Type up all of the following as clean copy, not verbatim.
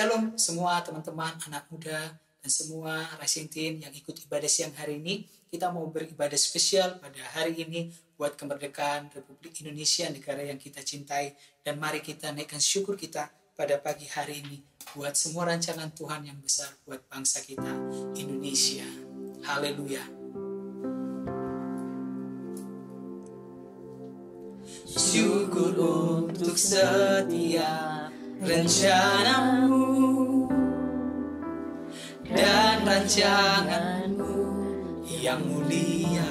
Shalom semua teman-teman, anak muda, dan semua Rising Teen yang ikut ibadah siang hari ini. Kita mau beribadah spesial pada hari ini buat kemerdekaan Republik Indonesia, negara yang kita cintai. Dan mari kita naikkan syukur kita pada pagi hari ini buat semua rancangan Tuhan yang besar buat bangsa kita, Indonesia. Haleluya. Syukur untuk setia rencanamu dan rancanganmu yang mulia.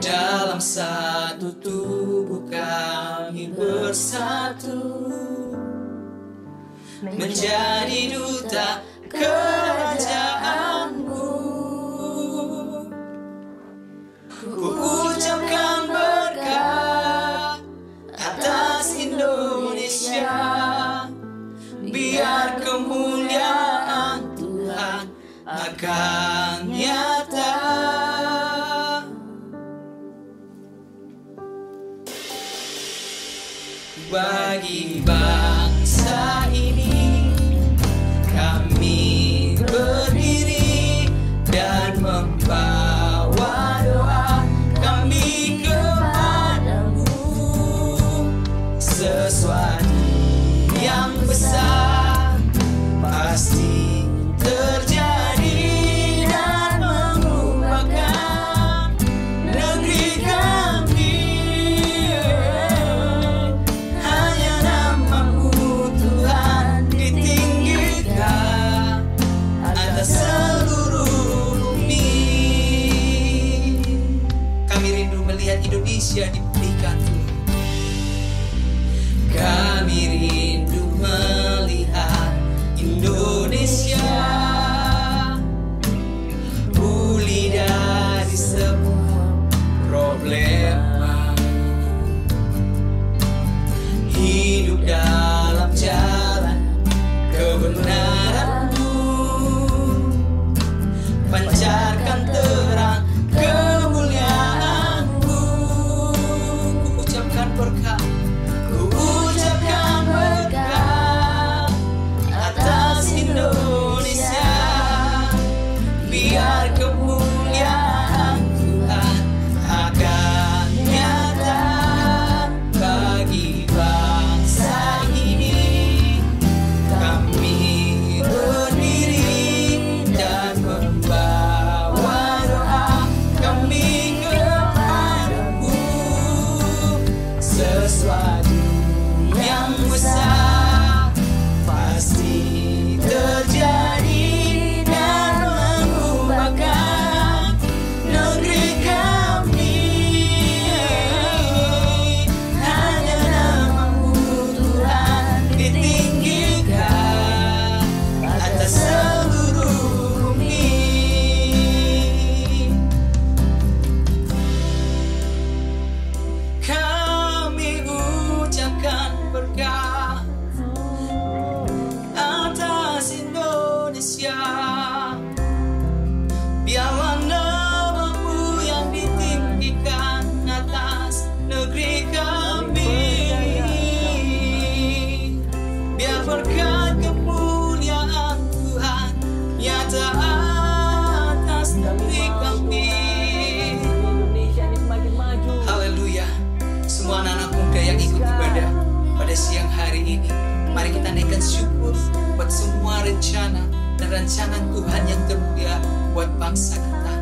Dalam satu tubuh kami bersatu, menjadi duta kerajaanmu. Ku ucapkan berkat atas Indonesia, biar kemuliaan Tuhan akan nyata. Bagi bangsa ini kami berdiri dan membawa doa kami kepadamu. Sesuatu yang besar pasti terjadi dan mengubahkan negeri kami. Hanya namamu Tuhan ditinggikan atas seluruh bumi. Kami rindu melihat Indonesia dipulihkan. Kami rindu melihat Indonesia pulih dari semua problema, hidup dalam jalan kebenaran-Mu, pancarkan terang kemuliaan-Mu. Ku ucapkan berkat, atas Indonesia, biar kemuliaan Tuhan akan nyata. Bagi bangsa ini kami berdiri dan membawa doa kami kepadamu. Sesuatu yang besar pasti terjadi dan mengubahkan negeri kami. Hanya namamu Tuhan ditinggikan atas seluruh bumi. Kami ucapkan berkat atas Indonesia, biarlah namamu yang ditinggikan atas negeri kami. Biar berkat kemuliaan Tuhan nyata atas negeri kami. Haleluya. Semua anak-anak muda yang ikut ibadah pada siang hari ini, mari kita naikkan syukur buat semua rencana dan rancangan Tuhan yang termulia buat bangsa kita.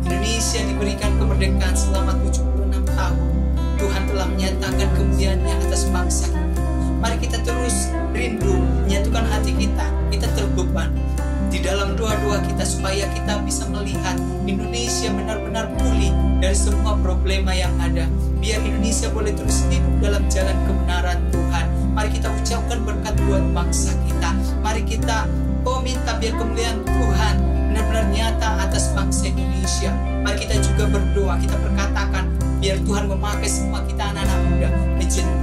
Indonesia diberikan kemerdekaan selama 76 tahun. Tuhan telah menyatakan kemuliaan-Nya atas bangsa kita. Mari kita terus rindu menyatukan hati kita. Kita terbeban di dalam doa-doa kita supaya kita bisa melihat Indonesia benar-benar pulih dari semua problema yang ada. Biar Indonesia boleh terus hidup dalam jalan kebenaran Tuhan. Mari kita ucapkan berkat buat bangsa kita. Mari kita minta biar kemuliaan Tuhan benar-benar nyata atas bangsa Indonesia. Mari kita juga berdoa, kita berkatakan biar Tuhan memakai semua kita anak-anak muda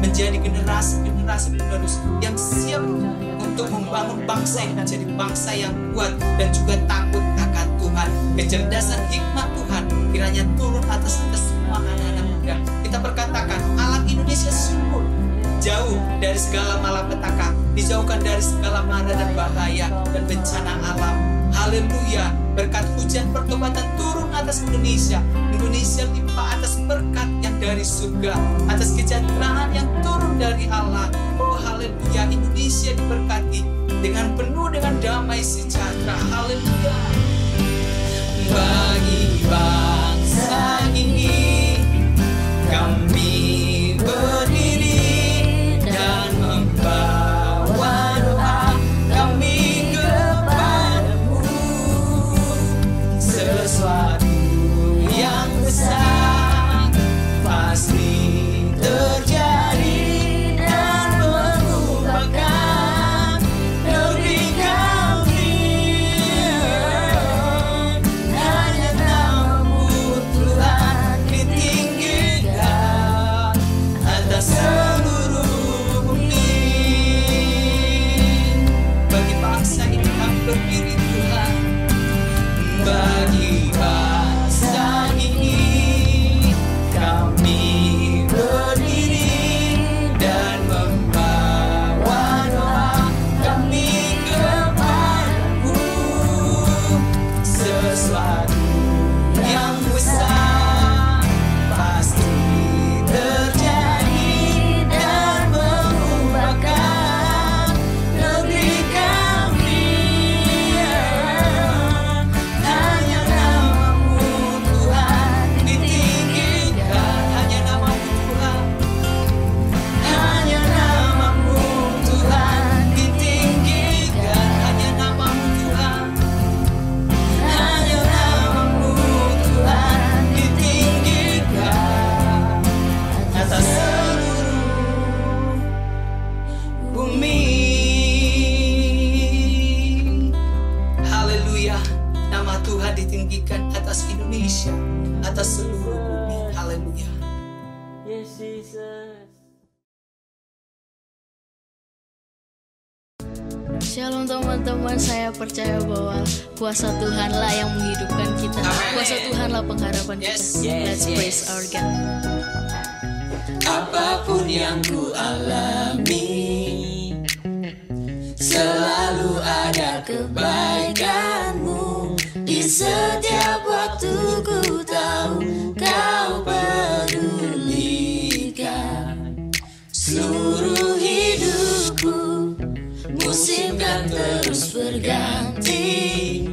menjadi generasi penerus yang siap untuk membangun bangsa ini menjadi bangsa yang kuat dan juga takut akan Tuhan. Kecerdasan hikmat Tuhan kiranya turun atas semua anak-anak muda. Kita berkatakan alam Indonesia subur, jauh dari segala malapetaka, dijauhkan dari segala mara dan bahaya dan bencana alam. Haleluya. Berkat hujan pertobatan turun atas Indonesia. Indonesia limpah atas berkat yang dari surga, atas kesejahteraan yang turun dari Allah. Oh haleluya, Indonesia diberkati dengan penuh dengan damai sejahtera. Haleluya. Bagi bangsa ini kami berdiri dan membawa doa kami kepadamu. Sesuatu yang besar pasti terjadi dan mengubahkan negeri kami. Hanya namamu Tuhan ditinggikan atas seluruh bumi. Bagi bangsa ini kami berdiri Tuhan. Bagi bangsa ini kami berdiri dan membawa doa kami kepadamu. Sesuatu yang besar pasti terjadi dan mengubahkan negeri kami. Hanya namamu Tuhan ditinggikan. Hanya namamu Tuhan. Hanya namamu Tuhan ditinggikan. Hanya namamu Tuhan. Hanya namamu Tuhan ditinggikan atas seluruh bumi. Haleluya. Nama Tuhan ditinggikan atas Indonesia, atas seluruh bumi. Haleluya. Yes, Jesus. Shalom teman-teman, saya percaya bahwa kuasa Tuhanlah yang menghidupkan kita. Amen. Kuasa Tuhanlah pengharapan Yes. kita. Let's Yes. praise our God. Apapun yang ku alami, selalu ada kebaikanmu. Di setiap waktu ku tahu kau pedulikan seluruh hidupku. Musim kan terus berganti,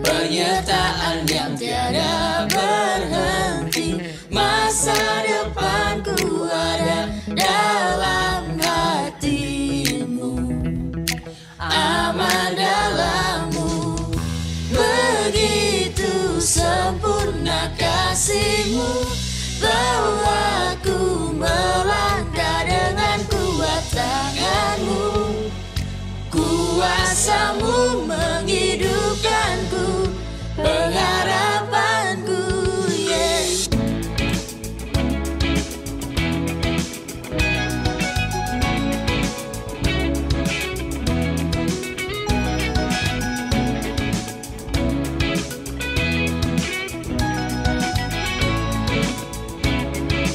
penyertaan yang tiada berhenti. Masa depanku ada dalam hatimu, aman dalammu. Begitu sempurna kasihmu, bahwa ku melangkah dengan kuat tanganmu. Kuasamu menghidupkanku, pengharapanku, yeah.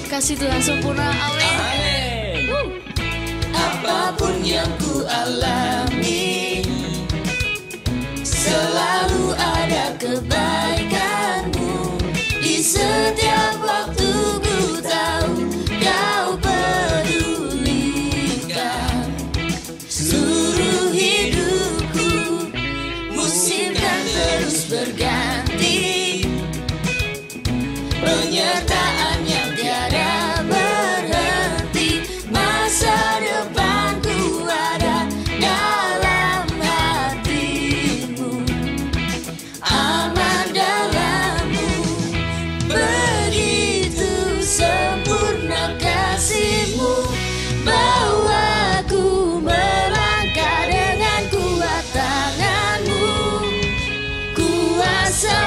Kasih Tuhan sempurna, amin. Apapun yang ku alami, selalu ada kebaikanmu. Di setiap waktu ku tahu kau pedulikan seluruh hidupku. Musim kan terus berganti, penyertaan yang tiada berhenti. Masa depanku ada dalam hatimu, aman dalammu. Begitu sempurna kasihmu, bahwa ku melangkah dengan kuat tanganmu. Kuasa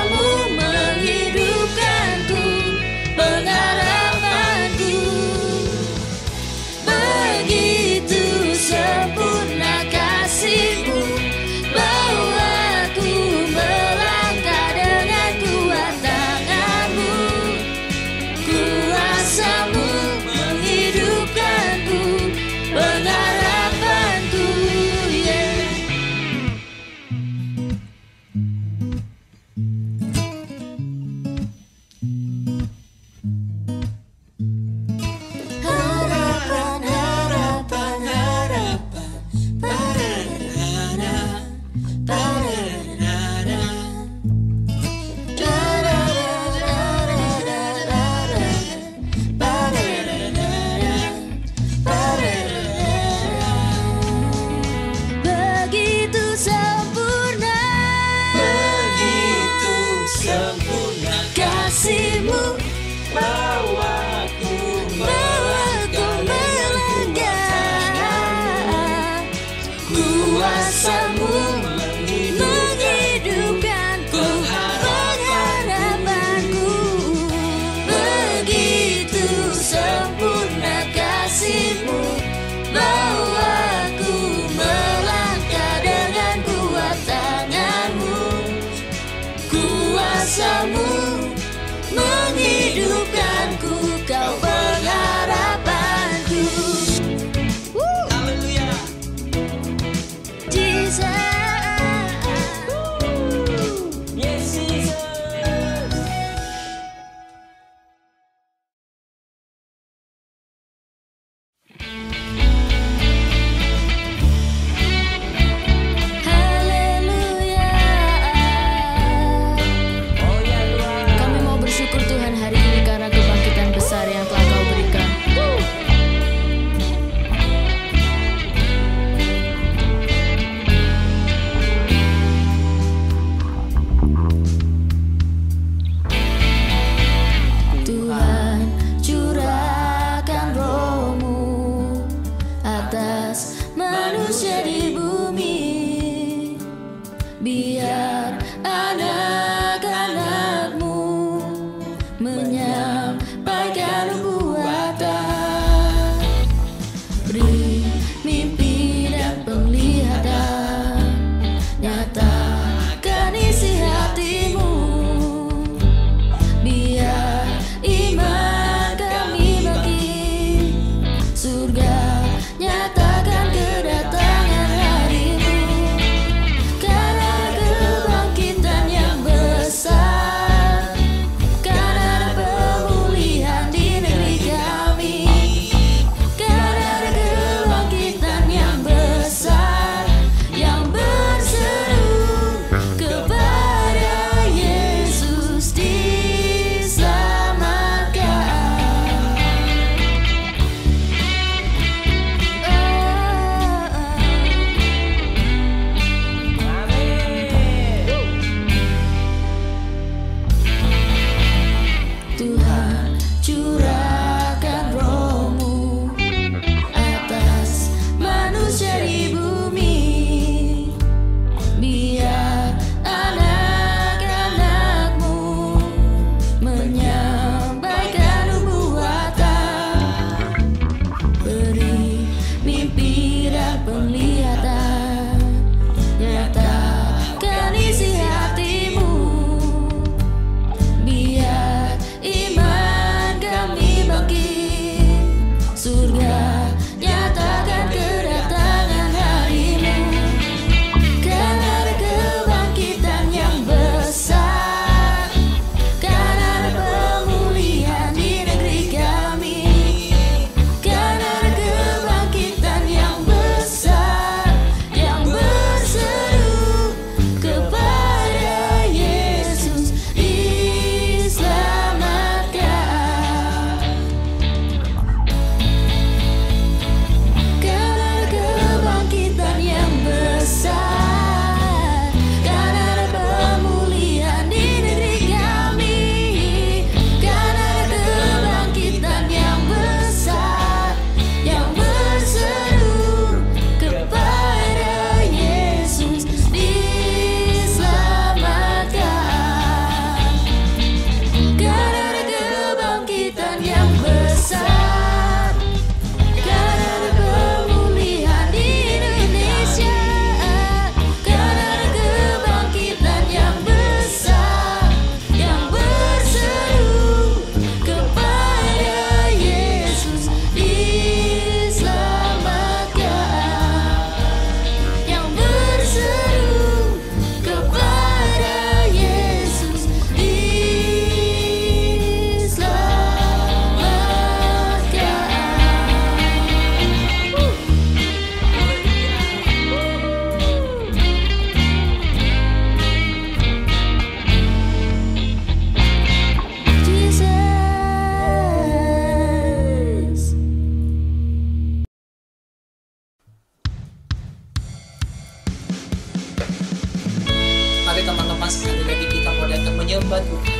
menyembah Tuhan.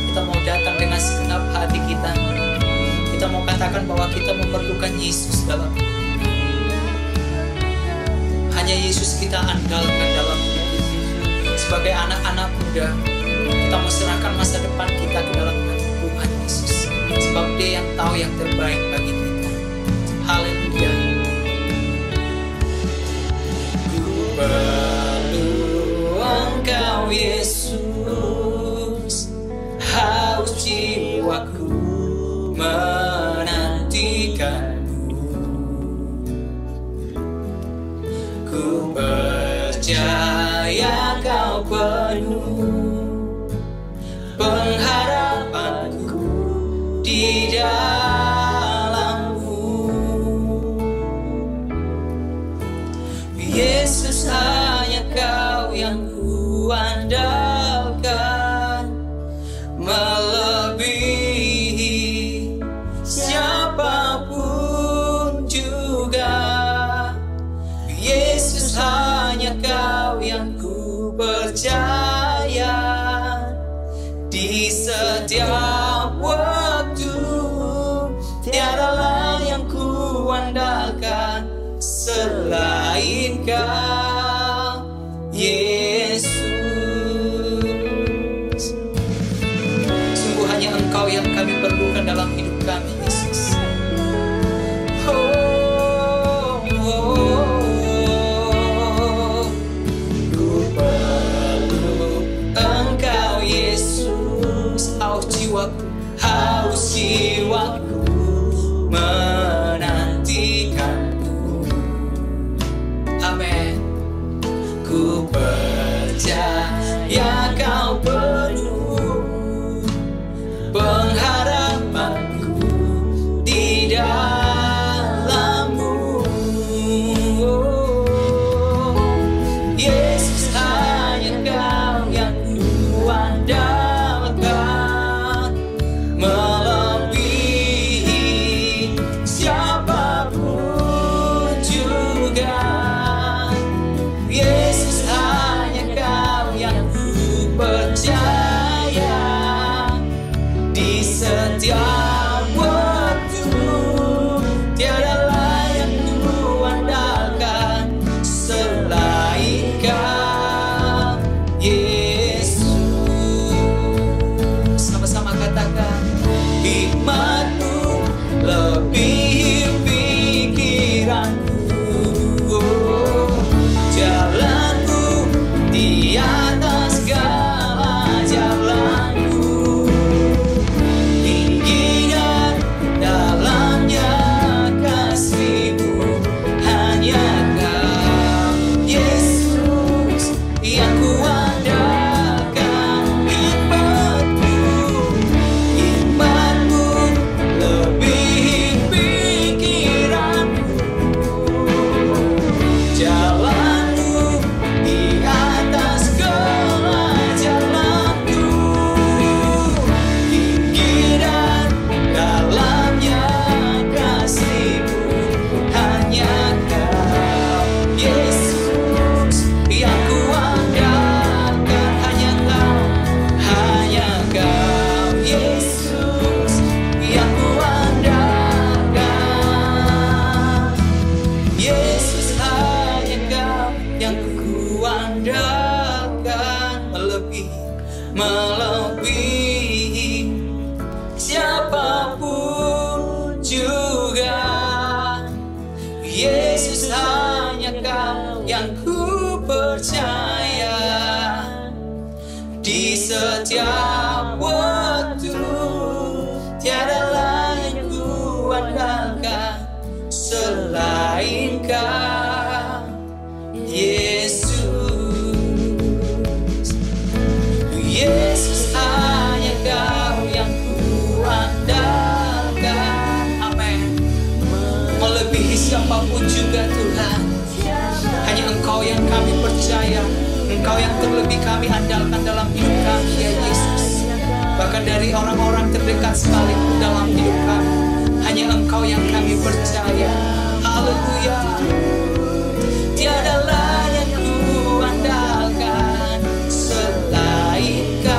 Kita mau datang dengan segenap hati kita. Kita mau katakan bahwa kita memerlukan Yesus dalam hidup. Hanya Yesus kita andalkan dalam hidup kita. Sebagai anak-anak muda, kita mau serahkan masa depan kita ke dalam hati Tuhan Yesus. Sebab Dia yang tahu yang terbaik bagi kita. Haleluya. Ku perlu Engkau Yesus, haus jiwaku menantikanmu. Ku percaya Kau penuh pengharapanku di dalam-Mu. Yesus, hanya Kau yang kuandalkan, melebihi siapapun juga. Yesus, hanya Kau yang ku percaya di setiap waktu. Tiadalah yang ku andalkan selain Kau, Yesus. Sungguh hanya Engkau yang kami perlukan dalam hidup kami, Yesus. Ku perlu Engkau, Yesus. Haus jiwaku menantikanmu. Amin. Ku percaya Kau penuh pengharapanku di dalam-Mu. Yesus, hanya Kau yang kuandalkan, melebihi siapapun juga. Yesus, hanya Kau yang ku percaya di setiap waktu. Tiadalah yang ku andalkan selain Kau, Yesus. Sama-sama katakan, hikmat-Mu lebih pikiranku, jalan-Mu di atas segala jalanku. Tinggi dan dalamnya kasih-Mu, hanya Kau, Yesus, yang kuandalkan. Hikmat-Mu lebih pikiranku, jalan-Mu di atas segala jalanku. Tinggi dan dalamnya kasih-Mu, hanya Kau, Yesus, yang kuandalkan. Hanya Kau, Yesus, yang kuandalkan. Yesus, hanya Kau yang kuandalkan, melebihi siapapun juga. Yesus, hanya Kau yang ku percaya di setiap waktu. Tiadalah yang ku andalkan selain Kau, Yesus. Yesus, hanya Kau yang ku andalkan. Amin. Melebihi siapapun juga, Tuhan. Hanya Engkau yang kami percaya, Engkau yang terlebih kami andalkan dalam hidup kami, ya Yesus. Bahkan dari orang-orang terdekat sekalipun dalam hidup kami, hanya Engkau yang kami percaya. Haleluya. Tiadalah yang ku andalkan selain Kau.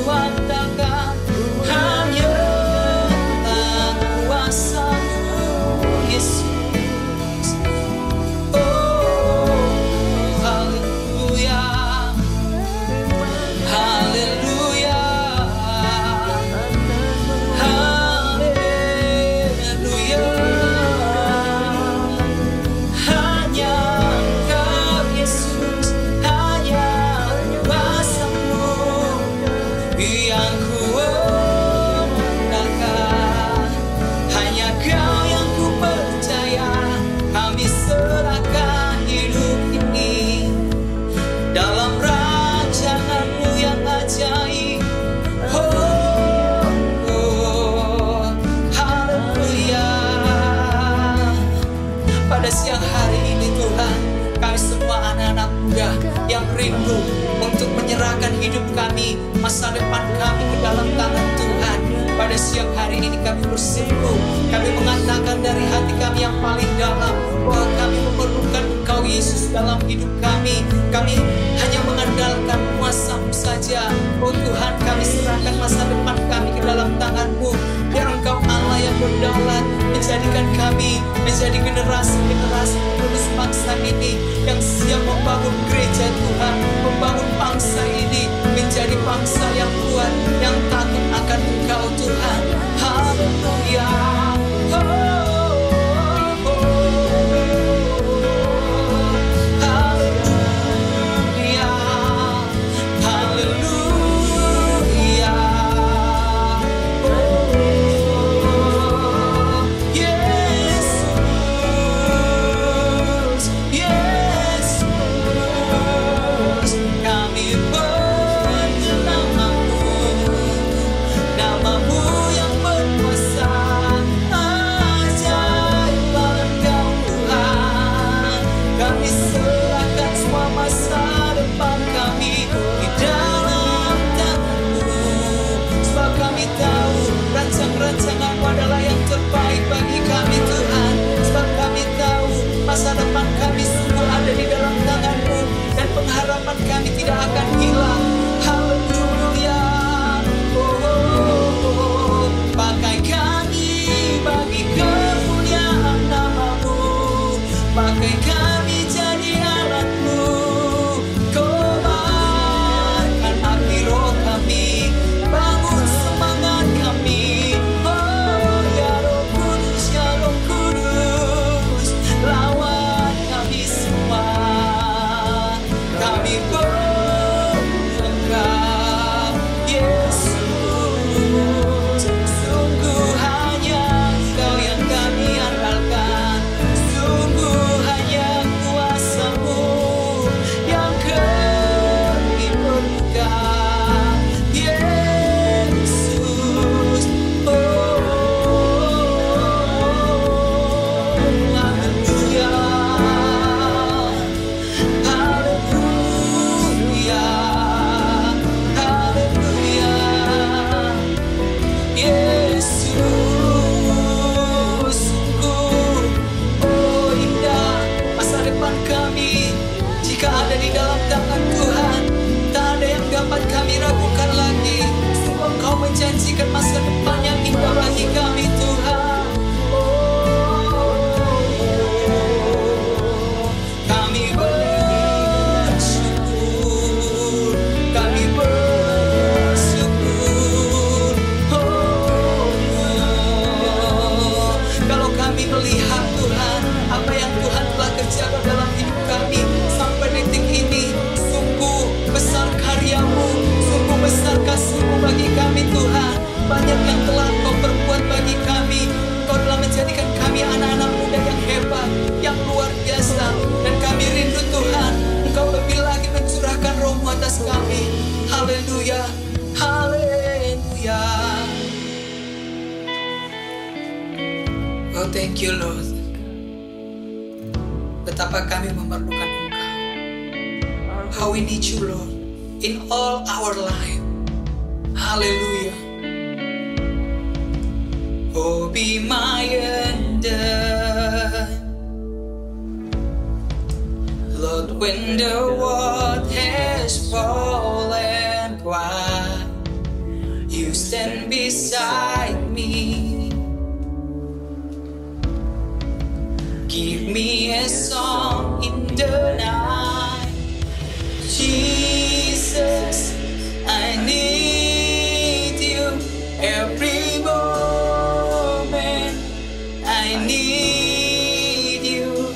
kuandalkan hanya kuasa-Mu, Yesus. Oh, haleluya, haleluya, haleluya. Hanya Engkau, Yesus, hanya kuasa-Mu yang kuandalkan. Hanya Kau yang ku percaya. Kami serahkan hidup ini dalam rancangan-Mu yang ajaib. Oh, oh, haleluya. Pada siang hari ini Tuhan, kami semua anak-anak muda yang rindu untuk menyerahkan hidup kami, masa depan kami ke dalam tangan Tuhan. Pada siang hari ini kami bersungguh, kami mengatakan dari hati kami yang paling dalam bahwa kami memerlukan Engkau Yesus dalam hidup kami. Kami hanya mengandalkan kuasa-Mu saja. Oh Tuhan, kami serahkan masa depan kami ke dalam tangan-Mu. Biar Engkau Allah yang berdaulat menjadikan kami menjadi generasi-generasi penerus bangsa ini yang siap membangun gereja Tuhan, membangun bangsa ini menjadi bangsa yang kuat, yang takut akan Engkau Tuhan. Haleluya. Oh, oh, oh. Haleluya. Haleluya. Oh, Yesus, Yesus, kami punya nama-Mu, nama-Mu yang berkuasa, ajaib Engkau Tuhan. Kami serahkan semua masa depan kami di dalam tangan-Mu, sebab kami tahu rancang-rancangan-Mu adalah yang terbaik bagi kami Tuhan. Sebab kami tahu masa depan kami sungguh ada di dalam tangan-Mu, dan pengharapan kami tidak akan hilang. Haleluya. Oh, oh, oh. Pakai kami bagi kemuliaan nama-Mu, pakai kami jadi alat-Mu. Kobarkan api roh kami, bangun semangat kami. Oh ya Roh Kudus, ya Roh Kudus, lawan kami semua. Kami berengkau, Yesus. Sungguh hanya Engkau yang kami andalkan. Sungguh hanya kuasa-Mu yang kami perlukan, Yesus. Oh, haleluya. Haleluya, haleluya, Yesus. Sungguh, oh indah masa depan kami jika ada di dalam tangan Tuhan. Tak ada yang dapat kami ragukan lagi. Sungguh Engkau menjanjikan masa depan yang indah bagi kami Tuhan. Kami bersyukur, kami bersyukur. Kalau kami melihat Tuhan, apa yang Tuhan telah kerjakan dalam hidup kami sampai detik ini, sungguh besar karya-Mu, sungguh besar kasih-Mu bagi kami Tuhan. Banyak yang telah Engkau perbuat bagi kami. Engkau telah menjadikan kami anak-anak muda yang hebat, yang luar biasa. Dan kami rindu Tuhan, Engkau lebih lagi mencurahkan Roh-Mu atas kami. Haleluya, haleluya. Oh thank you Lord. Betapa kami memerlukan Engkau. How we need you Lord in all our life. Haleluya. Oh be my undone, Lord, when the world has fallen quiet, beside me. Give me a song in the night. Jesus, I need you every moment. I need you.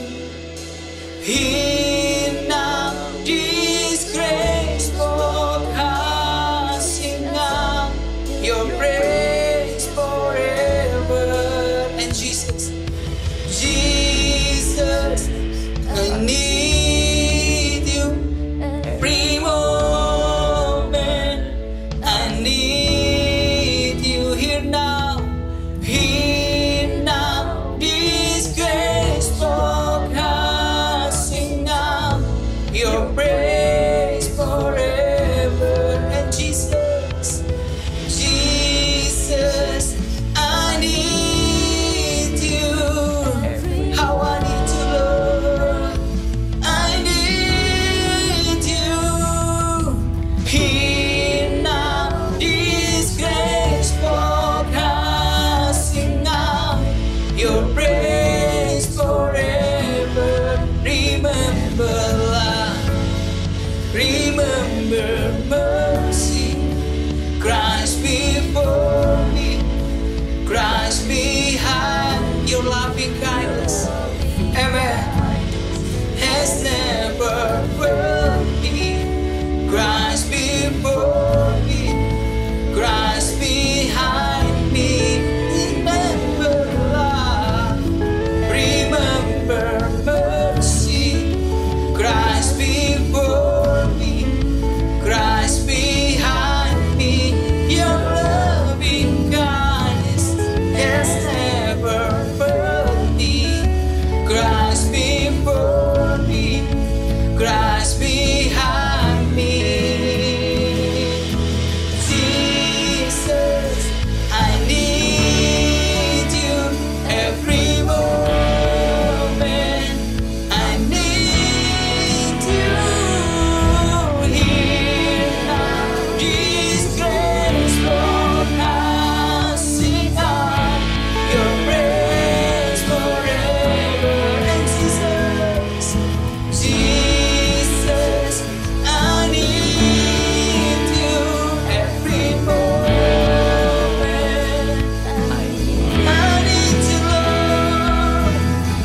Here now, this grace forecasting out your praise forever. And Jesus, Jesus, I need you every moment. I need you here now, this grace forecasting out your praise forever. And Jesus, Jesus, I need you. How I need to love, I need you. Here now, this grace forecasting out your praise forever. Remember love, remember mercy. Christ before me, Christ behind, your loving kindness, amen, has never failed me. Christ before me, Christ behind me. Remember love, remember mercy. Christ before me, Christ behind me. Your loving kindness has never failed me. Christ before me, Christ behind me. Jesus, I need you every moment. I need you here now. This grace forecasting out your praise forever. And Jesus, Jesus, I need you every moment. I need to love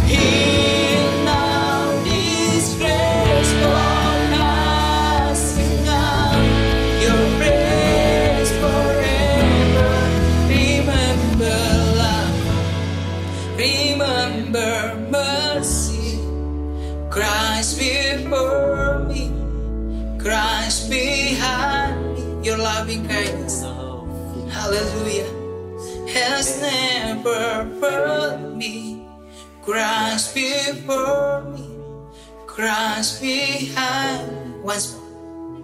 here now. This grace forecasting out your praise forever. Remember love, remember mercy. Christ before me, Christ behind me. Your loving kindness, hallelujah, has never failed me. Christ before me, Christ behind me. Once more,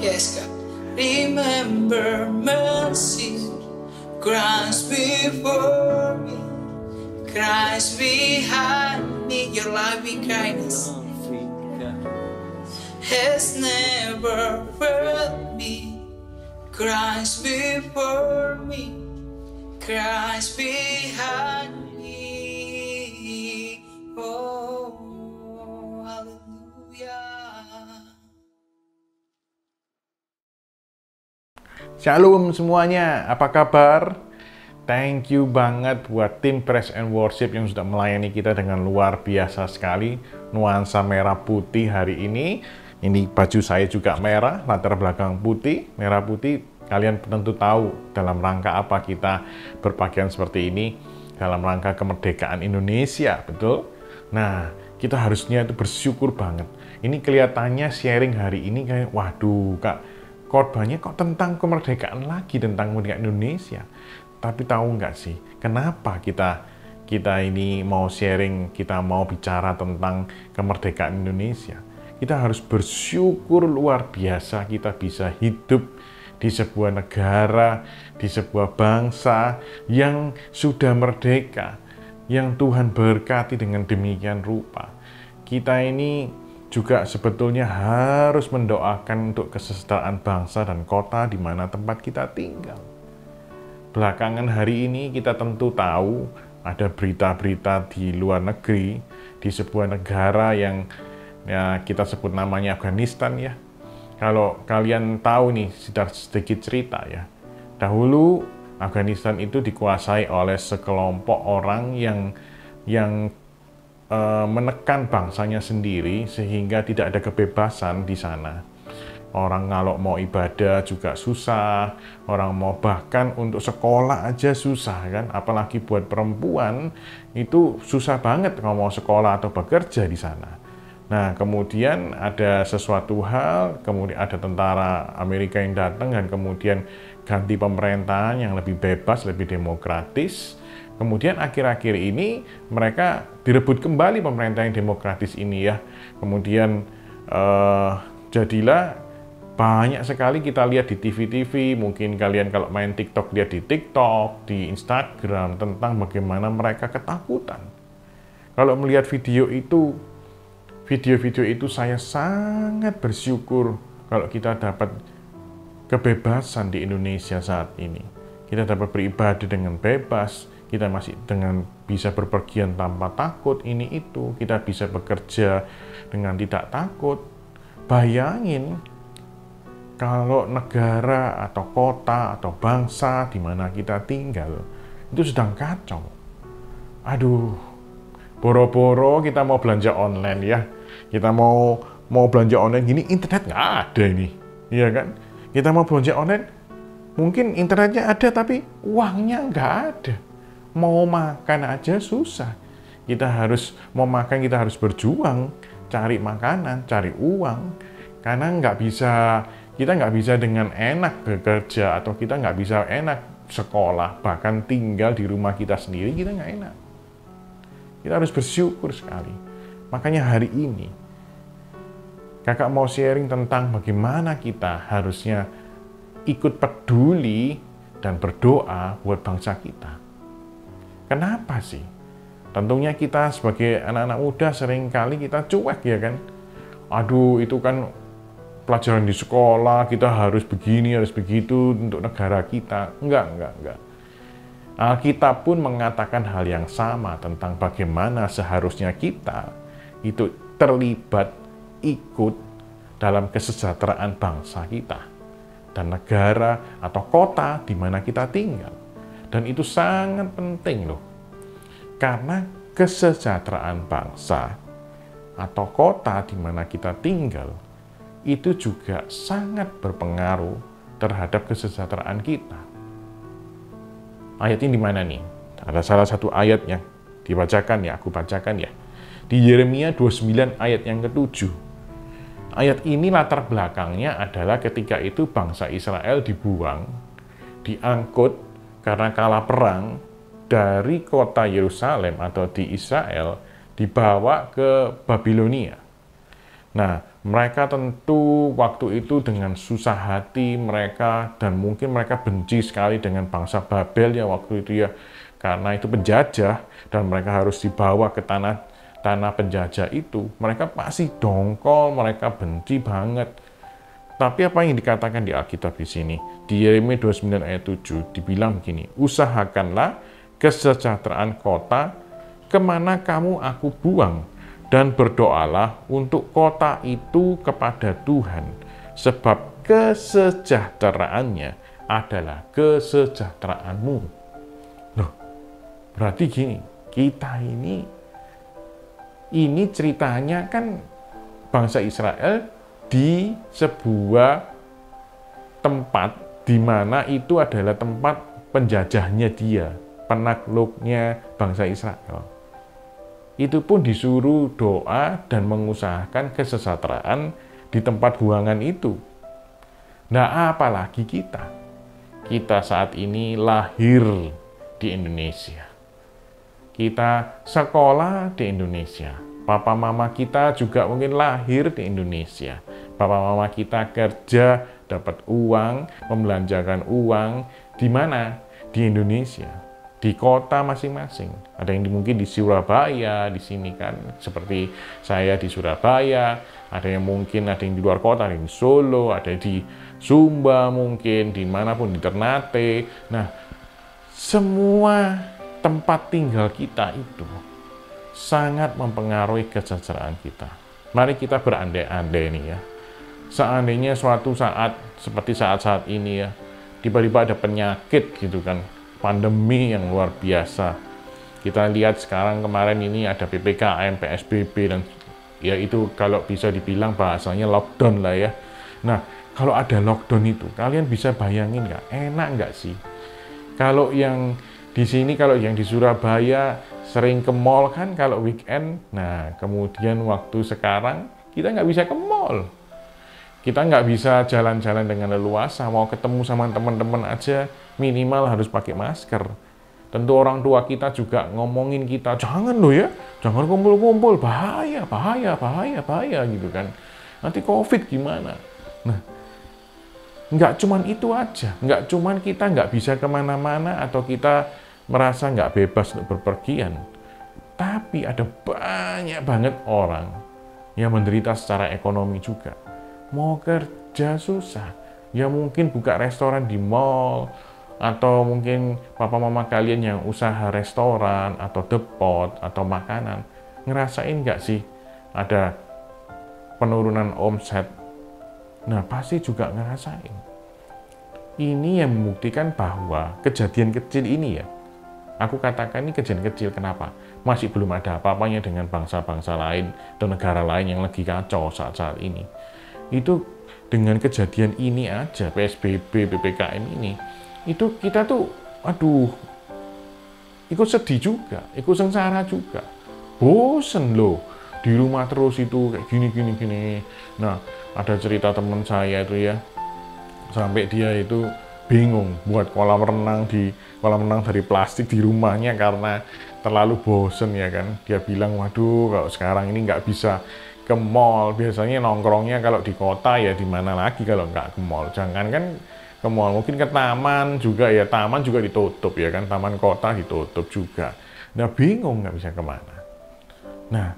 yes God. Remember mercy. Christ before me, Christ behind me. Your loving kindness has never failed me. Christ before me, Christ behind me. Oh, hallelujah. Shalom semuanya, apa kabar? Thank you banget buat tim Praise and Worship yang sudah melayani kita dengan luar biasa sekali. Nuansa merah putih hari ini. Ini baju saya juga merah, latar belakang putih, merah putih. Kalian tentu tahu dalam rangka apa kita berpakaian seperti ini. Dalam rangka kemerdekaan Indonesia, betul? Nah, kita harusnya itu bersyukur banget. Ini kelihatannya sharing hari ini kayak, waduh Kak, korbannya kok tentang kemerdekaan lagi, tentang kemerdekaan Indonesia. Tapi tahu nggak sih, kenapa kita ini mau sharing, kita mau bicara tentang kemerdekaan Indonesia? Kita harus bersyukur luar biasa kita bisa hidup di sebuah negara, di sebuah bangsa yang sudah merdeka, yang Tuhan berkati dengan demikian rupa. Kita ini juga sebetulnya harus mendoakan untuk kesejahteraan bangsa dan kota di mana tempat kita tinggal. Belakangan hari ini kita tentu tahu ada berita-berita di luar negeri, di sebuah negara yang ya, kita sebut namanya Afghanistan ya. Kalau kalian tahu nih, sedikit cerita ya. Dahulu Afghanistan itu dikuasai oleh sekelompok orang yang menekan bangsanya sendiri sehingga tidak ada kebebasan di sana. Orang kalau mau ibadah juga susah, orang mau bahkan untuk sekolah aja susah kan, apalagi buat perempuan itu susah banget kalau mau sekolah atau bekerja di sana. Nah, kemudian ada sesuatu hal, kemudian ada tentara Amerika yang datang dan kemudian ganti pemerintahan yang lebih bebas, lebih demokratis. Kemudian akhir-akhir ini mereka direbut kembali pemerintah yang demokratis ini ya. Kemudian jadilah banyak sekali kita lihat di TV-TV, mungkin kalian kalau main TikTok lihat di TikTok, di Instagram tentang bagaimana mereka ketakutan. Kalau melihat video-video itu saya sangat bersyukur kalau kita dapat kebebasan di Indonesia saat ini. Kita dapat beribadah dengan bebas, kita masih bisa berpergian tanpa takut ini itu, kita bisa bekerja dengan tidak takut. Bayangin kalau negara atau kota atau bangsa di mana kita tinggal itu sedang kacau. Aduh, boro-boro kita mau belanja online ya. Kita mau belanja online gini, internet nggak ada ini. Iya kan? Kita mau belanja online, mungkin internetnya ada tapi uangnya nggak ada. Mau makan aja susah. Mau makan kita harus berjuang, cari makanan, cari uang. Karena kita nggak bisa dengan enak bekerja atau kita nggak bisa enak sekolah, bahkan tinggal di rumah kita sendiri kita nggak enak. Kita harus bersyukur sekali. Makanya hari ini kakak mau sharing tentang bagaimana kita harusnya ikut peduli dan berdoa buat bangsa kita. Kenapa sih? Tentunya kita sebagai anak-anak muda seringkali kita cuek ya kan. Aduh, itu kan pelajaran di sekolah, kita harus begini, harus begitu untuk negara kita. Enggak. Alkitab pun mengatakan hal yang sama tentang bagaimana seharusnya kita itu terlibat, ikut dalam kesejahteraan bangsa kita dan negara atau kota di mana kita tinggal. Dan itu sangat penting loh. Karena kesejahteraan bangsa atau kota di mana kita tinggal itu juga sangat berpengaruh terhadap kesejahteraan kita. Ayatnya di mana nih? Ada salah satu ayat yang dibacakan ya, aku bacakan ya. Di Yeremia 29 ayat yang ke-7. Ayat ini latar belakangnya adalah ketika itu bangsa Israel dibuang, diangkut karena kalah perang dari kota Yerusalem atau di Israel, dibawa ke Babilonia. Nah, mereka tentu waktu itu dengan susah hati mereka, dan mungkin mereka benci sekali dengan bangsa Babel ya waktu itu ya, karena itu penjajah dan mereka harus dibawa ke tanah penjajah itu. Mereka pasti dongkol, mereka benci banget. Tapi apa yang dikatakan di Alkitab di sini? Di Yeremia 29 ayat 7 dibilang begini, usahakanlah kesejahteraan kota kemana kamu aku buang, dan berdoalah untuk kota itu kepada Tuhan, sebab kesejahteraannya adalah kesejahteraanmu. Loh, berarti gini, kita ini ceritanya kan bangsa Israel di sebuah tempat di mana itu adalah tempat penjajahnya dia, penakluknya bangsa Israel. Itu pun disuruh doa dan mengusahakan kesejahteraan di tempat buangan itu. Nah, apalagi kita. Kita saat ini lahir di Indonesia. Kita sekolah di Indonesia. Papa mama kita juga mungkin lahir di Indonesia. Papa mama kita kerja, dapat uang, membelanjakan uang. Di mana? Di Indonesia. di kota masing-masing. Ada yang mungkin di Surabaya, di sini kan, seperti saya di Surabaya, ada yang mungkin ada yang di luar kota, ada yang di Solo, ada di Sumba mungkin, dimanapun, di Ternate. Nah, semua tempat tinggal kita itu sangat mempengaruhi kesejahteraan kita. Mari kita berandai-andai nih ya. Seandainya suatu saat, seperti saat-saat ini ya, tiba-tiba ada penyakit gitu kan, pandemi yang luar biasa. Kita lihat sekarang kemarin ini ada PPKM, PSBB, dan ya itu kalau bisa dibilang bahasanya lockdown lah ya. Nah, kalau ada lockdown itu, kalian bisa bayangin nggak? Enak nggak sih? Kalau yang di sini, kalau yang di Surabaya sering ke mall kan kalau weekend, nah kemudian waktu sekarang kita nggak bisa ke mall. Kita nggak bisa jalan-jalan dengan leluasa, mau ketemu sama teman-teman aja minimal harus pakai masker. Tentu orang tua kita juga ngomongin kita, jangan loh ya, jangan kumpul-kumpul, bahaya, bahaya, bahaya, bahaya gitu kan. Nanti COVID gimana? Nah, nggak cuman itu aja, nggak cuman kita nggak bisa kemana-mana atau kita merasa nggak bebas untuk berpergian, tapi ada banyak banget orang yang menderita secara ekonomi juga. Mau kerja susah, ya mungkin buka restoran di mall, atau mungkin papa mama kalian yang usaha restoran atau depot atau makanan, ngerasain nggak sih ada penurunan omset? Nah, pasti juga ngerasain. Ini yang membuktikan bahwa kejadian kecil ini ya, aku katakan ini kejadian kecil, kenapa? Masih belum ada apa-apanya dengan bangsa-bangsa lain atau negara lain yang lagi kacau saat-saat ini. Itu dengan kejadian ini aja, PSBB, PPKM ini, itu kita tuh, aduh, ikut sedih juga, ikut sengsara juga. Bosen loh, di rumah terus itu kayak gini. Nah, ada cerita teman saya itu ya, sampai dia itu bingung buat kolam renang dari plastik di rumahnya karena terlalu bosen ya kan. Dia bilang, waduh, kalau sekarang ini nggak bisa ke mall, biasanya nongkrongnya kalau di kota ya di mana lagi kalau nggak ke mall. Jangan kan ke mall, mungkin ke taman juga ya, taman juga ditutup ya kan, taman kota ditutup juga. Nah, bingung nggak bisa kemana. Nah,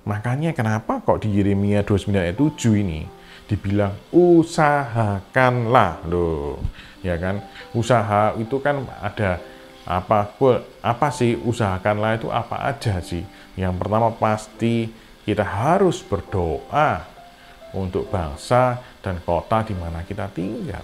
makanya kenapa kok di Yeremia 29 ayat 7 ini dibilang usahakanlah loh, ya kan? Usaha itu kan ada apa sih? Usahakanlah itu apa aja sih? Yang pertama pasti kita harus berdoa untuk bangsa dan kota di mana kita tinggal.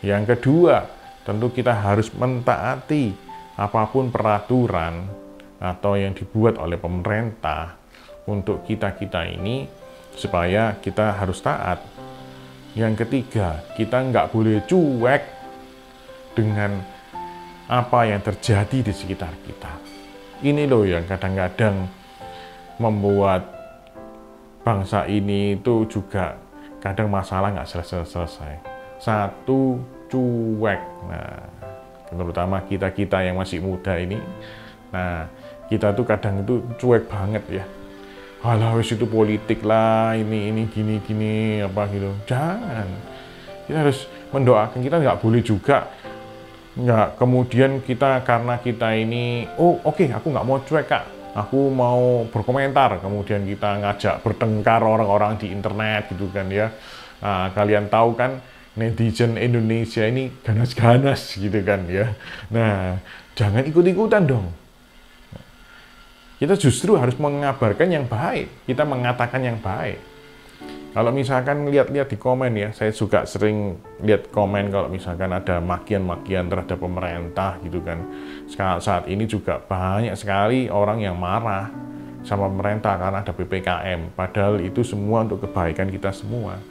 Yang kedua, tentu kita harus mentaati apapun peraturan atau yang dibuat oleh pemerintah untuk kita ini, supaya kita harus taat. Yang ketiga, kita nggak boleh cuek dengan apa yang terjadi di sekitar kita. Ini loh yang kadang-kadang membuat bangsa ini itu juga kadang masalah nggak selesai. Satu, cuek. Nah, terutama kita yang masih muda ini, nah kita tuh kadang itu cuek banget ya. Alah, wis itu politik lah, ini gini apa gitu. Jangan. Kita harus mendoakan, kita nggak boleh juga nggak kemudian kita karena kita ini, oh oke, aku nggak mau cuek kak, aku mau berkomentar, kemudian kita ngajak bertengkar orang-orang di internet gitu kan ya. Nah, kalian tahu kan netizen Indonesia ini ganas-ganas gitu kan ya. Nah, jangan ikut-ikutan dong. Kita justru harus mengabarkan yang baik, kita mengatakan yang baik. Kalau misalkan lihat-lihat di komen ya, saya juga sering lihat komen kalau misalkan ada makian-makian terhadap pemerintah gitu kan. Saat ini juga banyak sekali orang yang marah sama pemerintah karena ada PPKM, padahal itu semua untuk kebaikan kita semua.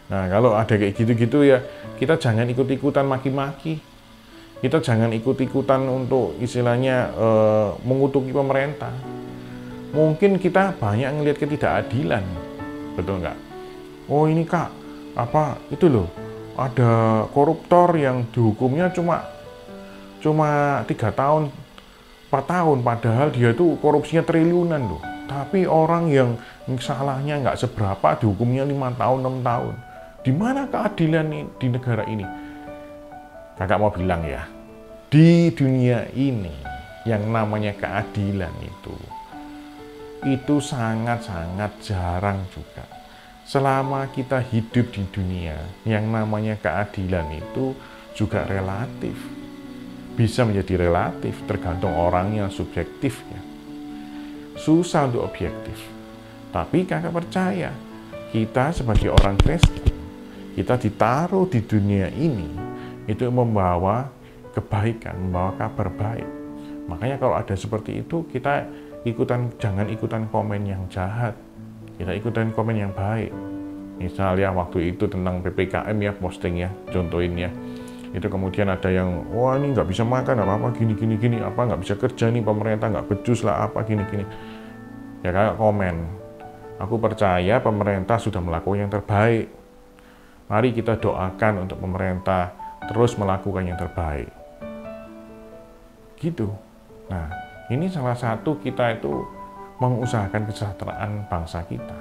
Nah, kalau ada kayak gitu-gitu ya, kita jangan ikut-ikutan maki-maki. Kita jangan ikut-ikutan untuk istilahnya mengutuki pemerintah. Mungkin kita banyak ngelihat ketidakadilan, betul nggak? Oh ini kak, apa itu loh, ada koruptor yang dihukumnya cuma 3 tahun, 4 tahun, padahal dia tuh korupsinya triliunan loh. Tapi orang yang salahnya nggak seberapa dihukumnya 5 tahun, 6 tahun. Di mana keadilan di negara ini? Kakak mau bilang ya, di dunia ini yang namanya keadilan itu sangat-sangat jarang juga. Selama kita hidup di dunia, yang namanya keadilan itu juga relatif. Bisa menjadi relatif, tergantung orangnya, subjektif ya. Susah untuk objektif. Tapi kakak percaya, kita sebagai orang Kristen, kita ditaruh di dunia ini, itu membawa kebaikan, membawa kabar baik. Makanya kalau ada seperti itu, kita jangan ikutan komen yang jahat. Kita ikutan komen yang baik. Misalnya waktu itu tentang PPKM ya, posting ya, contohin ya. Itu kemudian ada yang, wah ini nggak bisa makan, apa-apa, gini, apa nggak bisa kerja nih, pemerintah nggak becus lah, apa, gini. Ya kayak komen, aku percaya pemerintah sudah melakukan yang terbaik. Mari kita doakan untuk pemerintah terus melakukan yang terbaik. Gitu. Nah, ini salah satu kita itu mengusahakan kesejahteraan bangsa kita.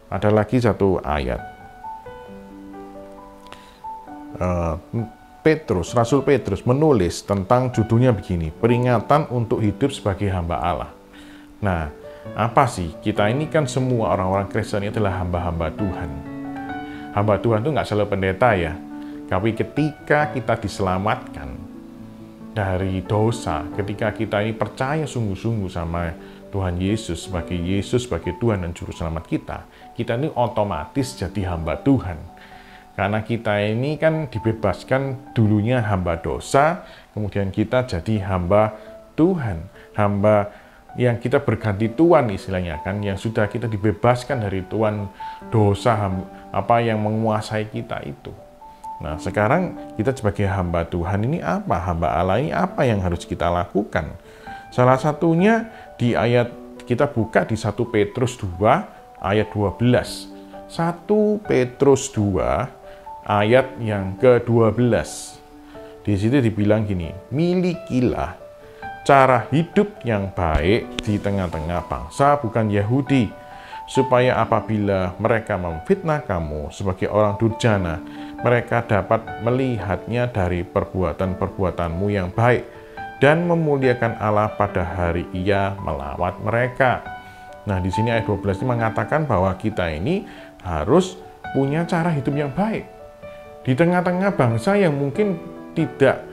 Ada lagi satu ayat. Rasul Petrus menulis tentang judulnya begini, peringatan untuk hidup sebagai hamba Allah. Nah, apa sih? Kita ini kan semua orang-orang Kristen itu adalah hamba-hamba Tuhan. Hamba Tuhan itu nggak selalu pendeta ya. Tapi ketika kita diselamatkan dari dosa, ketika kita ini percaya sungguh-sungguh sama Tuhan Yesus sebagai Tuhan dan Juru Selamat kita ini otomatis jadi hamba Tuhan. Karena kita ini kan dibebaskan dulunya hamba dosa, kemudian kita jadi hamba Tuhan, hamba yang kita berganti tuan istilahnya kan, yang sudah kita dibebaskan dari tuan dosa apa yang menguasai kita itu. Nah, sekarang kita sebagai hamba Tuhan ini apa? Hamba Allah ini apa yang harus kita lakukan? Salah satunya di ayat, kita buka di 1 Petrus 2 ayat 12. 1 Petrus 2 ayat yang ke-12. Di situ dibilang gini, milikilah cara hidup yang baik di tengah-tengah bangsa bukan Yahudi, supaya apabila mereka memfitnah kamu sebagai orang durjana, mereka dapat melihatnya dari perbuatan-perbuatanmu yang baik dan memuliakan Allah pada hari Ia melawat mereka. Nah, di sini ayat 12 ini mengatakan bahwa kita ini harus punya cara hidup yang baik di tengah-tengah bangsa yang mungkin tidak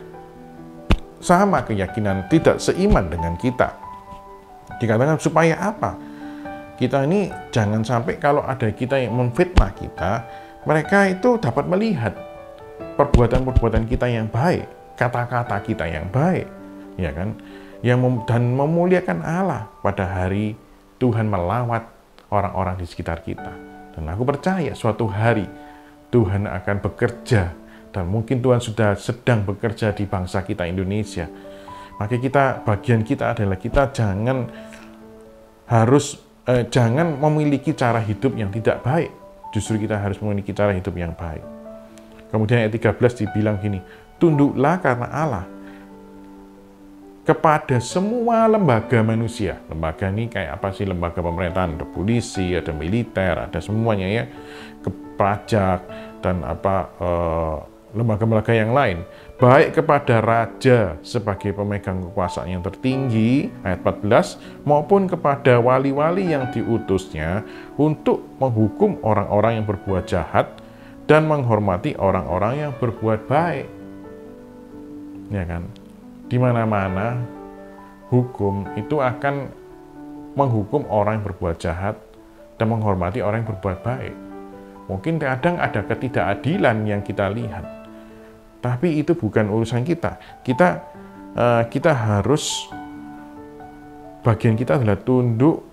sama keyakinan, tidak seiman dengan kita. Dikatakan supaya apa? Kita ini jangan sampai kalau ada kita yang memfitnah kita, mereka itu dapat melihat perbuatan-perbuatan kita yang baik, kata-kata kita yang baik, ya kan? Dan memuliakan Allah pada hari Tuhan melawat orang-orang di sekitar kita. Dan aku percaya suatu hari Tuhan akan bekerja, dan mungkin Tuhan sudah sedang bekerja di bangsa kita Indonesia. Maka bagian kita adalah kita jangan memiliki cara hidup yang tidak baik. Justru kita harus memiliki cara hidup yang baik. Kemudian ayat 13 dibilang gini, tunduklah karena Allah kepada semua lembaga manusia. Lembaga ini kayak apa sih? Lembaga pemerintahan, ada polisi, ada militer, ada semuanya ya, pajak dan lembaga-lembaga yang lain, baik kepada raja sebagai pemegang kekuasaan yang tertinggi, ayat 14, maupun kepada wali-wali yang diutusnya untuk menghukum orang-orang yang berbuat jahat dan menghormati orang-orang yang berbuat baik. Ya kan? Di mana-mana hukum itu akan menghukum orang yang berbuat jahat dan menghormati orang yang berbuat baik. Mungkin kadang ada ketidakadilan yang kita lihat, tapi itu bukan urusan kita. Kita harus, bagian kita adalah tunduk.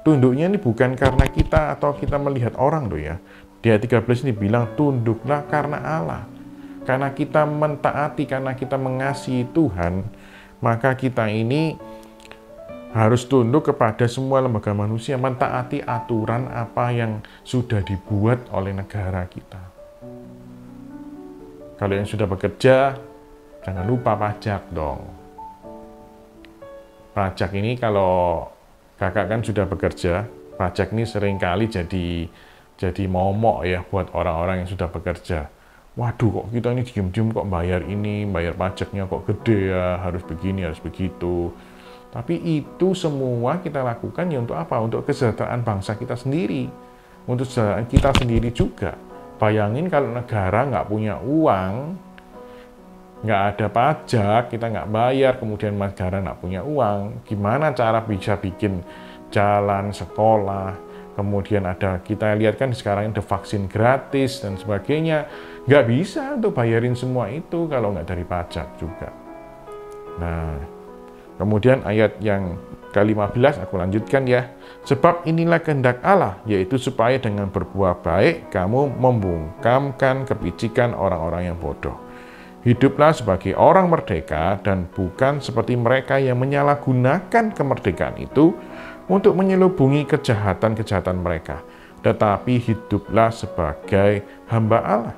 Tunduknya ini bukan karena kita atau kita melihat orang loh ya. Di ayat 13 ini bilang tunduklah karena Allah. Karena kita mentaati, karena kita mengasihi Tuhan, maka kita ini harus tunduk kepada semua lembaga manusia, mentaati aturan apa yang sudah dibuat oleh negara kita. Kalau yang sudah bekerja, jangan lupa pajak dong. Pajak ini kalau kakak kan sudah bekerja, pajak ini seringkali jadi momok ya buat orang-orang yang sudah bekerja. waduh kok kita ini diem-diem kok bayar ini, bayar pajaknya kok gede ya, harus begini, harus begitu. Tapi itu semua kita lakukan ya untuk apa? Untuk kesejahteraan bangsa kita sendiri, untuk kesejahteraan kita sendiri juga. Bayangin kalau negara nggak punya uang, nggak ada pajak, kita nggak bayar, kemudian negara nggak punya uang, gimana cara bisa bikin jalan, sekolah, kemudian ada, kita lihat kan sekarang ada vaksin gratis dan sebagainya, nggak bisa untuk bayarin semua itu kalau nggak dari pajak juga. Nah, kemudian ayat yang ke-15 aku lanjutkan ya. Sebab inilah kehendak Allah, yaitu supaya dengan berbuat baik kamu membungkamkan kepicikan orang-orang yang bodoh. Hiduplah sebagai orang merdeka dan bukan seperti mereka yang menyalahgunakan kemerdekaan itu untuk menyelubungi kejahatan-kejahatan mereka, tetapi hiduplah sebagai hamba Allah.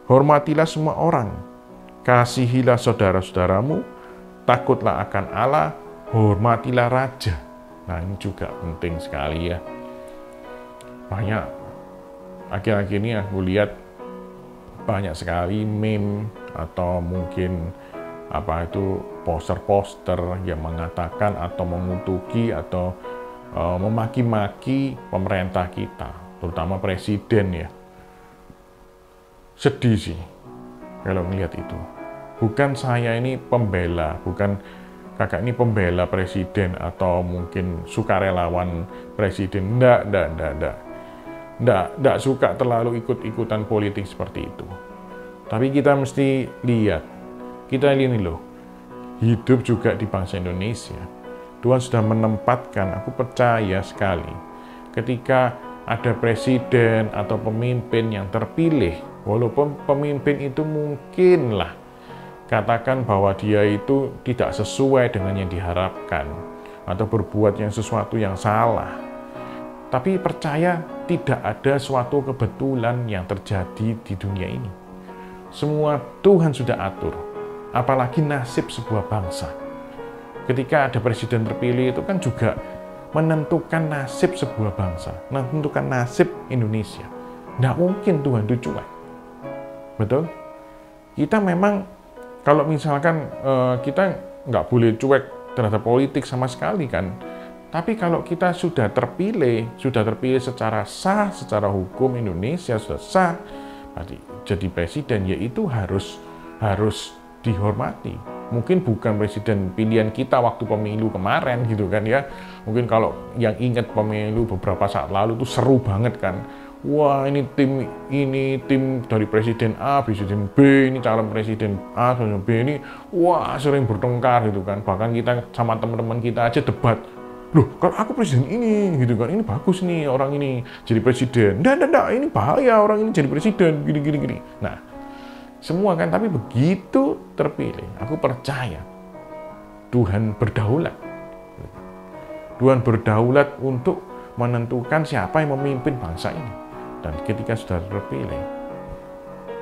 Hormatilah semua orang, kasihilah saudara-saudaramu, takutlah akan Allah, hormatilah raja. Nah, ini juga penting sekali ya. Banyak akhir-akhir ini aku lihat banyak sekali meme atau mungkin poster-poster yang mengatakan atau mengutuki atau memaki-maki pemerintah kita, terutama presiden ya. Sedih sih kalau melihat itu. Bukan saya ini pembela, bukan kakak ini pembela presiden atau mungkin sukarelawan presiden. Enggak suka terlalu ikut-ikutan politik seperti itu. Tapi kita mesti lihat, kita ini loh, hidup juga di bangsa Indonesia. Tuhan sudah menempatkan, aku percaya sekali, ketika ada presiden atau pemimpin yang terpilih, walaupun pemimpin itu mungkinlah katakan bahwa dia itu tidak sesuai dengan yang diharapkan atau berbuat yang sesuatu yang salah. Tapi percaya tidak ada suatu kebetulan yang terjadi di dunia ini. Semua Tuhan sudah atur, apalagi nasib sebuah bangsa. Ketika ada presiden terpilih itu kan juga menentukan nasib sebuah bangsa, menentukan nasib Indonesia. Nggak mungkin Tuhan itu cuek. Betul? Kita memang, kalau misalkan kita nggak boleh cuek terhadap politik sama sekali kan. Tapi kalau kita sudah terpilih secara sah, secara hukum Indonesia sudah sah, jadi presiden, yaitu harus dihormati. Mungkin bukan presiden pilihan kita waktu pemilu kemarin gitu kan ya. Mungkin kalau yang ingat pemilu beberapa saat lalu itu seru banget kan. Wah, ini tim dari presiden A, presiden B, ini calon presiden A, calon B ini, wah sering bertengkar gitu kan. Bahkan kita sama teman-teman kita aja debat. Loh, kalau aku presiden ini gitu kan, ini bagus nih orang ini jadi presiden. Nggak, ini bahaya orang ini jadi presiden, gini. Nah, semua kan, tapi begitu terpilih, aku percaya Tuhan berdaulat. Tuhan berdaulat untuk menentukan siapa yang memimpin bangsa ini. Dan ketika sudah terpilih,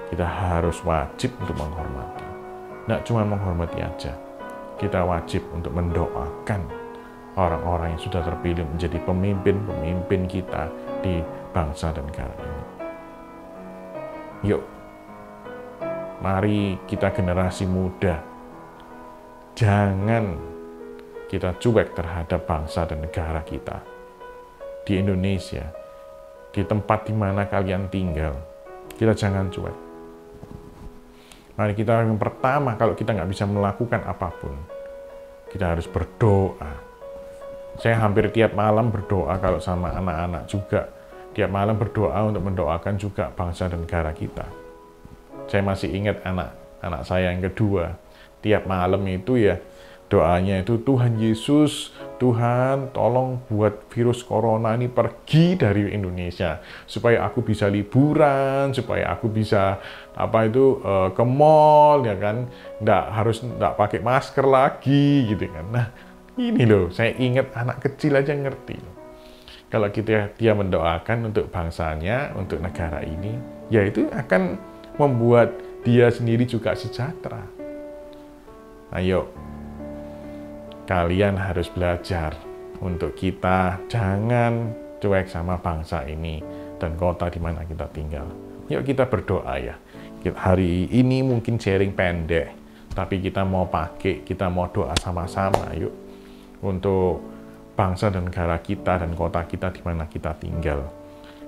kita harus wajib untuk menghormati. Nggak cuma menghormati aja, kita wajib untuk mendoakan orang-orang yang sudah terpilih menjadi pemimpin kita di bangsa dan negara ini. Yuk, mari kita generasi muda, jangan kita cuek terhadap bangsa dan negara kita. Di Indonesia, di tempat di mana kalian tinggal, kita jangan cuek. Mari kita yang pertama, kalau kita nggak bisa melakukan apapun, kita harus berdoa. Saya hampir tiap malam berdoa kalau sama anak-anak juga. Tiap malam berdoa untuk mendoakan juga bangsa dan negara kita. Saya masih ingat anak saya yang kedua, tiap malam itu ya doanya itu, Tuhan Yesus, Tuhan tolong buat virus corona ini pergi dari Indonesia, supaya aku bisa liburan, supaya aku bisa ke mall ya kan, nggak pakai masker lagi gitu kan. Nah ini loh, saya ingat anak kecil aja ngerti. Kalau dia mendoakan untuk bangsanya, untuk negara ini, ya itu akan membuat dia sendiri juga sejahtera. Ayo, kalian harus belajar untuk kita jangan cuek sama bangsa ini dan kota di mana kita tinggal. Yuk kita berdoa ya. Hari ini mungkin sharing pendek, tapi kita mau pakai, kita mau doa sama-sama yuk untuk bangsa dan negara kita dan kota kita di mana kita tinggal.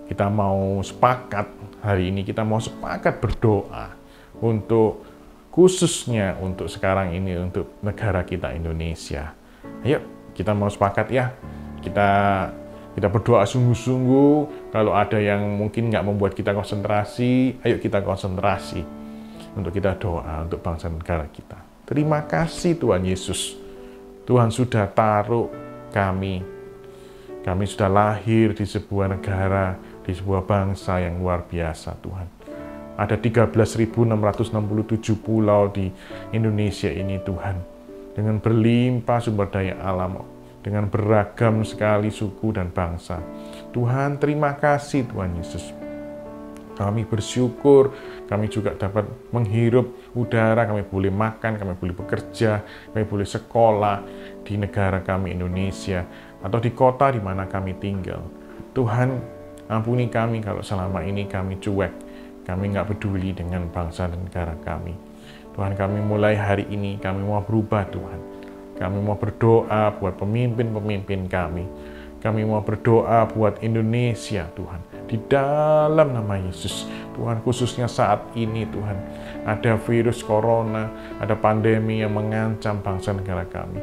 Kita mau sepakat hari ini, kita mau sepakat berdoa untuk khususnya untuk sekarang ini, untuk negara kita Indonesia. Ayo kita mau sepakat ya, kita berdoa sungguh-sungguh. Kalau ada yang mungkin nggak membuat kita konsentrasi, ayo kita konsentrasi untuk kita doa untuk bangsa dan negara kita. Terima kasih Tuhan Yesus. Tuhan sudah taruh kami sudah lahir di sebuah negara, di sebuah bangsa yang luar biasa Tuhan. Ada 13.667 pulau di Indonesia ini Tuhan, dengan berlimpah sumber daya alam, dengan beragam sekali suku dan bangsa. Tuhan, terima kasih Tuhan Yesus. Kami bersyukur, kami juga dapat menghirup udara, kami boleh makan, kami boleh bekerja, kami boleh sekolah di negara kami Indonesia, atau di kota di mana kami tinggal. Tuhan, ampuni kami kalau selama ini kami cuek, kami nggak peduli dengan bangsa dan negara kami. Tuhan, kami mulai hari ini, kami mau berubah Tuhan. Kami mau berdoa buat pemimpin-pemimpin kami. Kami mau berdoa buat Indonesia, Tuhan. Di dalam nama Yesus, Tuhan, khususnya saat ini, Tuhan, ada virus corona, ada pandemi yang mengancam bangsa negara kami.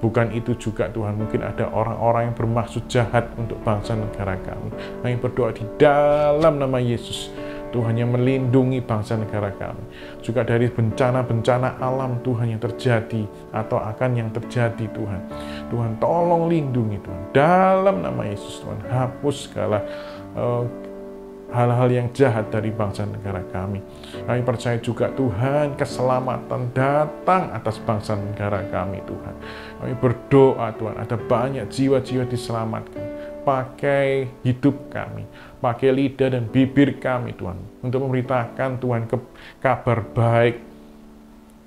Bukan itu juga, Tuhan, mungkin ada orang-orang yang bermaksud jahat untuk bangsa negara kami. Kami berdoa di dalam nama Yesus, Tuhan, yang melindungi bangsa negara kami. Juga dari bencana-bencana alam Tuhan yang terjadi atau akan yang terjadi Tuhan. Tuhan, tolong lindungi Tuhan. Dalam nama Yesus Tuhan, hapus segala hal-hal yang jahat dari bangsa negara kami. Kami percaya juga Tuhan, keselamatan datang atas bangsa negara kami Tuhan. Kami berdoa Tuhan, ada banyak jiwa-jiwa diselamatkan. Pakai hidup kami, pakai lidah dan bibir kami Tuhan, untuk memberitakan Tuhan kabar baik,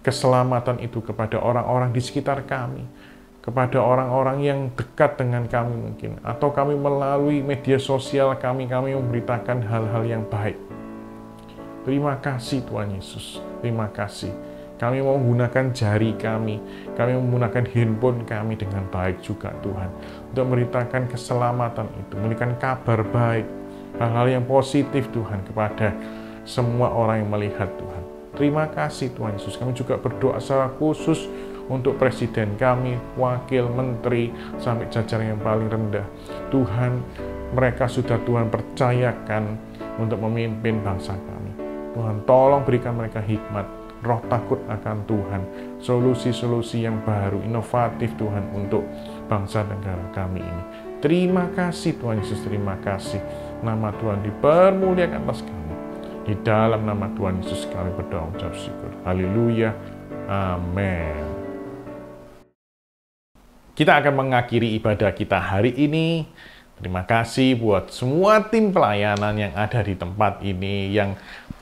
keselamatan itu kepada orang-orang di sekitar kami, kepada orang-orang yang dekat dengan kami mungkin, atau kami melalui media sosial kami memberitakan hal-hal yang baik. Terima kasih Tuhan Yesus, terima kasih. Kami mau menggunakan jari kami menggunakan handphone kami dengan baik juga Tuhan, untuk memberitakan keselamatan itu, memberikan kabar baik, hal-hal yang positif Tuhan kepada semua orang yang melihat Tuhan. Terima kasih Tuhan Yesus. Kami juga berdoa secara khusus untuk presiden kami, wakil menteri, sampai jajaran yang paling rendah. Tuhan, mereka sudah Tuhan percayakan untuk memimpin bangsa kami. Tuhan, tolong berikan mereka hikmat, roh takut akan Tuhan, solusi-solusi yang baru, inovatif Tuhan untuk bangsa negara kami ini. Terima kasih Tuhan Yesus, terima kasih. Nama Tuhan dipermuliakan atas kami. Di dalam nama Tuhan Yesus kami berdoa ucap syukur. Haleluya. Amin. Kita akan mengakhiri ibadah kita hari ini. Terima kasih buat semua tim pelayanan yang ada di tempat ini, yang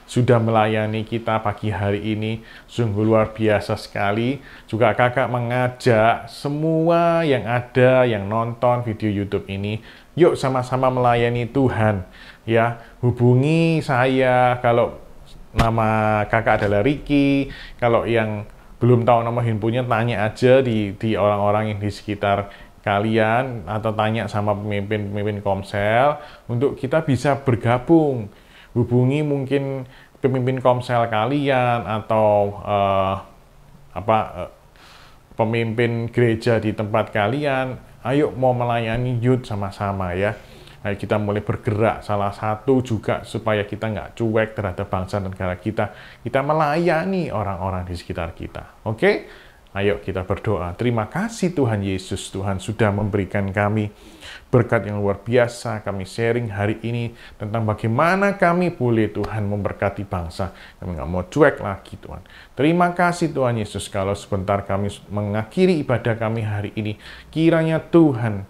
sudah melayani kita pagi hari ini. Sungguh luar biasa sekali. Juga kakak mengajak semua yang ada, yang nonton video YouTube ini, yuk sama-sama melayani Tuhan. Ya, hubungi saya kalau nama kakak adalah Ricky. Kalau yang belum tahu nama handphonenya, tanya aja di orang-orang yang di sekitar kalian, atau tanya sama pemimpin Komsel untuk kita bisa bergabung. Hubungi mungkin pemimpin Komsel kalian, atau pemimpin gereja di tempat kalian. Ayo mau melayani youth sama-sama ya. Ayo kita mulai bergerak. Salah satu juga supaya kita nggak cuek terhadap bangsa dan negara kita, kita melayani orang-orang di sekitar kita. Oke? Ayo kita berdoa. Terima kasih Tuhan Yesus. Tuhan sudah memberikan kami berkat yang luar biasa. Kami sharing hari ini tentang bagaimana kami boleh Tuhan memberkati bangsa. Kami nggak mau cuek lagi Tuhan. Terima kasih Tuhan Yesus. Kalau sebentar kami mengakhiri ibadah kami hari ini, kiranya Tuhan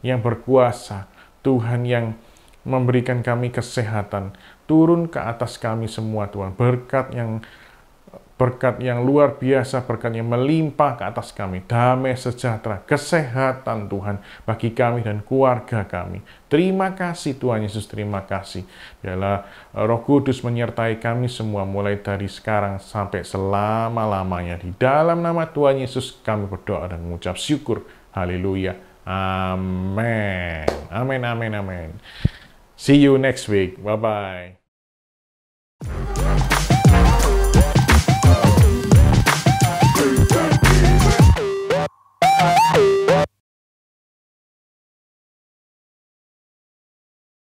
yang berkuasa, Tuhan yang memberikan kami kesehatan, turun ke atas kami semua Tuhan. Berkat yang berkat yang luar biasa, berkat yang melimpah ke atas kami, damai sejahtera, kesehatan Tuhan bagi kami dan keluarga kami. Terima kasih Tuhan Yesus, terima kasih. Biarlah Roh Kudus menyertai kami semua mulai dari sekarang sampai selama-lamanya. Di dalam nama Tuhan Yesus kami berdoa dan mengucap syukur. Haleluya. Amin. Amin, amin, amin. See you next week. Bye-bye.